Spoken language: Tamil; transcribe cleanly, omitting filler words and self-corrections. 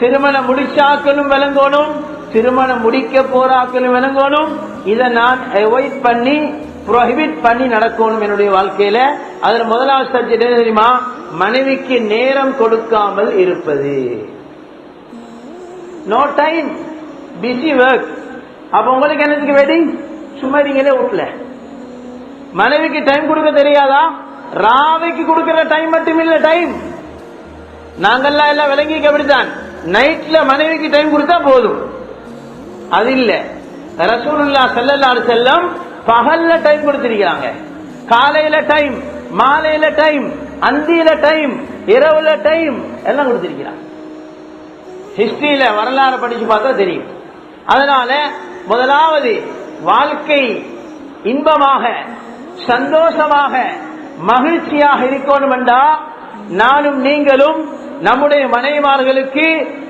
திருமணம் முடிச்சாக்களும் விளங்கணும், திருமணம் முடிக்க போறாக்களும் விளங்கணும். இதை நான் அவாய்ட் பண்ணி ப்ரோஹிபிட் பண்ணி நடக்கணும் என்னுடைய வாழ்க்கையில. அதுல முதலாவது சப்ஜெக்ட் என்ன தெரியுமா? மனைவிக்கு நேரம் கொடுக்காமல் இருப்பது. No time, busy work. அப்ப உங்களுக்கு என்னதுக்கு வெட்டிங்? சும்மா நீங்களே வீட்டுல மனைவிக்கு டைம் கொடுக்க தெரியாதா? ராவைக்கு கொடுக்கிற டைம் மட்டும் இல்ல டைம். நாங்கெல்லாம் எல்லாம் விளங்கிக்க அப்படித்தான். நைட்ல மனைவிக்கு டைம் கொடுத்தா போதும், அது இல்ல. ரசூலுல்லாஹ் ஸல்லல்லாஹு அலைஹி வஸல்லம் பகல்ல டைம் கொடுத்திருக்காங்க. காலையில டைம், மாலையில டைம், அந்தியில டைம், இரவுல டைம் எல்லாம் கொடுத்திருக்கிறாங்க. ஹிஸ்டரியில வரலாறு படிச்சு பார்த்தா தெரியும். அதனால முதலாவது வாழ்க்கை இன்பமாக, சந்தோஷமாக, மகிழ்ச்சியாக இருக்கணும் என்றா நானும் நீங்களும் நம்முடைய மனைவிமார்களுக்கு